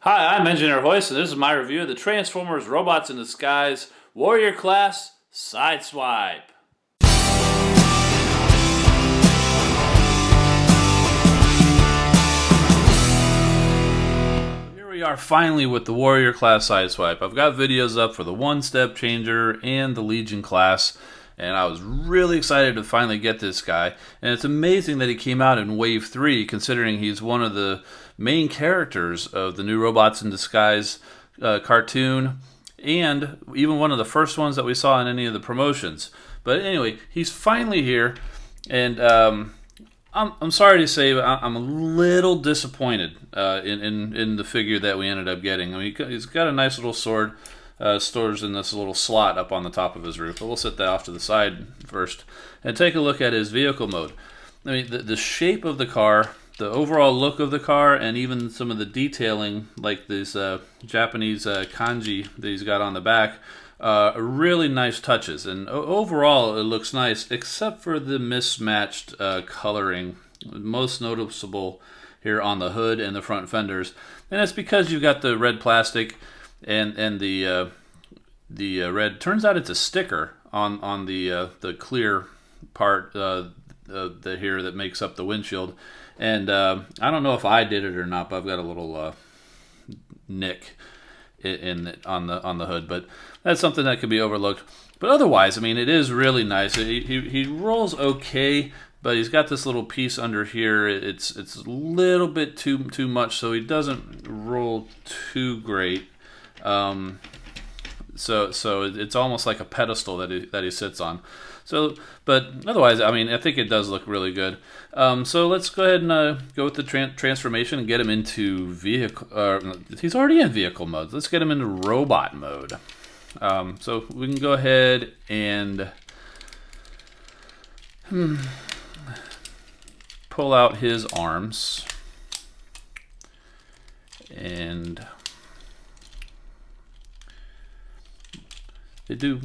Hi, I'm Engineer Hoist, and this is my review of the Transformers Robots in Disguise Warrior Class Sideswipe. Here we are finally with the Warrior Class Sideswipe. I've got videos up for the One-Step Changer and the Legion class, and I was really excited to finally get this guy. And it's amazing that he came out in Wave 3, considering he's one of the main characters of the new Robots in Disguise cartoon, and even one of the first ones that we saw in any of the promotions. But anyway, he's finally here, and I'm sorry to say, but I'm a little disappointed in the figure that we ended up getting. I mean, he's got a nice little sword. Stores in this little slot up on the top of his roof. But we'll set that off to the side first and take a look at his vehicle mode. I mean, the shape of the car, the overall look of the car, and even some of the detailing, like this Japanese kanji that he's got on the back, are really nice touches. And overall, it looks nice, except for the mismatched coloring, most noticeable here on the hood and the front fenders. And that's because you've got the red plastic and the red. Turns out it's a sticker on the clear part here that makes up the windshield. And I don't know if I did it or not, but I've got a little nick on the hood. But that's something that could be overlooked. But otherwise, I mean, it is really nice. He rolls okay, but he's got this little piece under here. It's a little bit too much, so he doesn't roll too great. So it's almost like a pedestal that he sits on. So, but otherwise, I mean, I think it does look really good. So let's go ahead and go with the transformation and get him into vehicle. He's already in vehicle mode. Let's get him into robot mode. So we can go ahead and pull out his arms and they do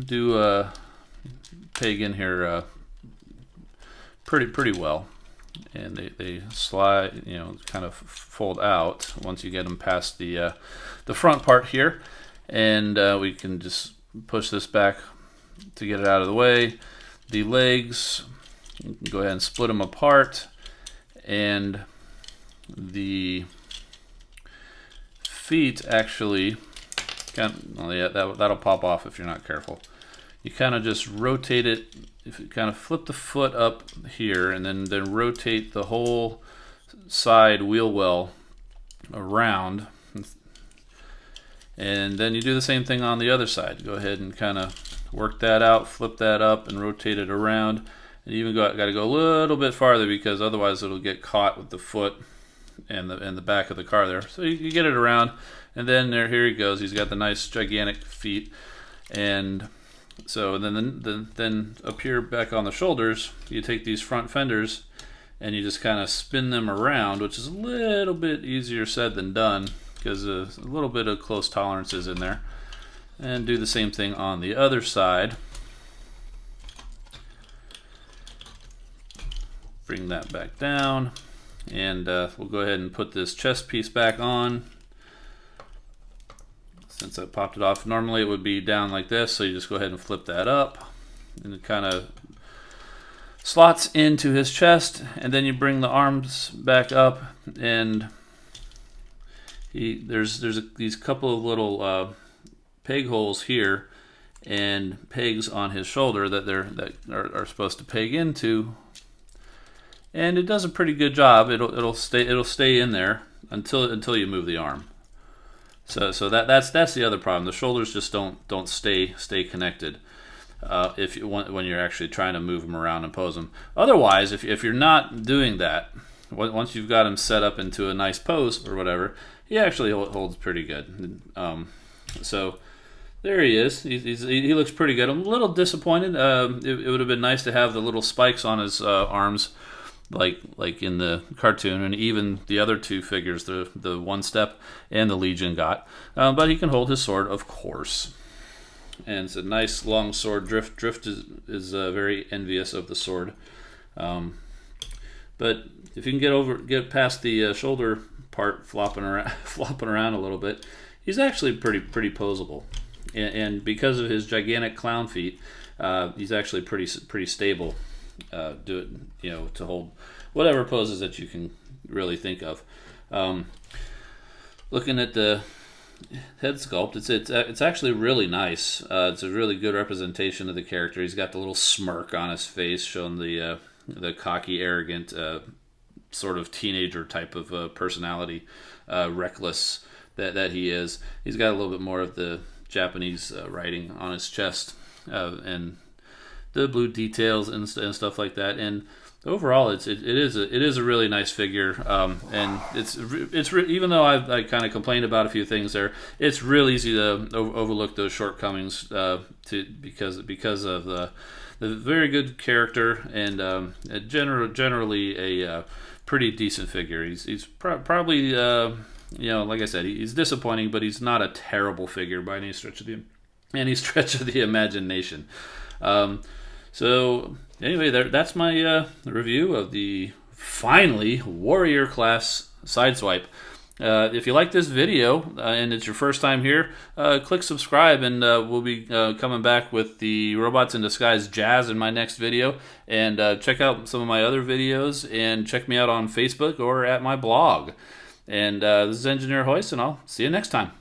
peg in here pretty well, and they slide, kind of fold out once you get them past the front part here, and we can just push this back to get it out of the way. The legs, you can go ahead and split them apart, and the feet actually that'll pop off if you're not careful. You kind of just rotate it. If you kind of flip the foot up here and then rotate the whole side wheel well around, and then you do the same thing on the other side. Go ahead and kind of work that out, flip that up, and rotate it around. And you even got to go a little bit farther, because otherwise it'll get caught with the foot and the back of the car there. So you get it around, and then here he goes. He's got the nice gigantic feet, and so then up here back on the shoulders, you take these front fenders and you just kind of spin them around, which is a little bit easier said than done, because a little bit of close tolerances in there. And do the same thing on the other side. Bring that back down. And we'll go ahead and put this chest piece back on. Since I popped it off, normally it would be down like this, so you just go ahead and flip that up, and it kind of slots into his chest, and then you bring the arms back up, and there's these couple of little peg holes here and pegs on his shoulder that are supposed to peg into. And it does a pretty good job. It'll stay in there until you move the arm. So that's the other problem. The shoulders just don't stay connected when you're actually trying to move them around and pose them. Otherwise, if you're not doing that, once you've got him set up into a nice pose or whatever, he actually holds pretty good. So there he is. He looks pretty good. I'm a little disappointed. It would have been nice to have the little spikes on his arms, like in the cartoon, and even the other two figures, the One Step and the Legion got. But he can hold his sword, of course. And it's a nice long sword. Drift is very envious of the sword. But if you can get past the shoulder part flopping around, flopping around a little bit, he's actually pretty posable. And because of his gigantic clown feet, he's actually pretty stable. To hold whatever poses that you can really think of. Looking at the head sculpt, it's actually really nice. It's a really good representation of the character. He's got the little smirk on his face, showing the cocky, arrogant, sort of teenager type of personality, reckless that he is. He's got a little bit more of the Japanese writing on his chest, and the blue details and stuff like that. And overall, it is a really nice figure, and even though I kind of complained about a few things there, it's real easy to overlook those shortcomings because of the very good character and generally a pretty decent figure. He's probably like I said, he's disappointing, but he's not a terrible figure by any stretch of the imagination. So anyway, that's my review of the finally Warrior class Sideswipe. If you like this video and it's your first time here, click subscribe, and we'll be coming back with the Robots in Disguise Jazz in my next video. And check out some of my other videos, and check me out on Facebook or at my blog. And this is Engineer Hoist, and I'll see you next time.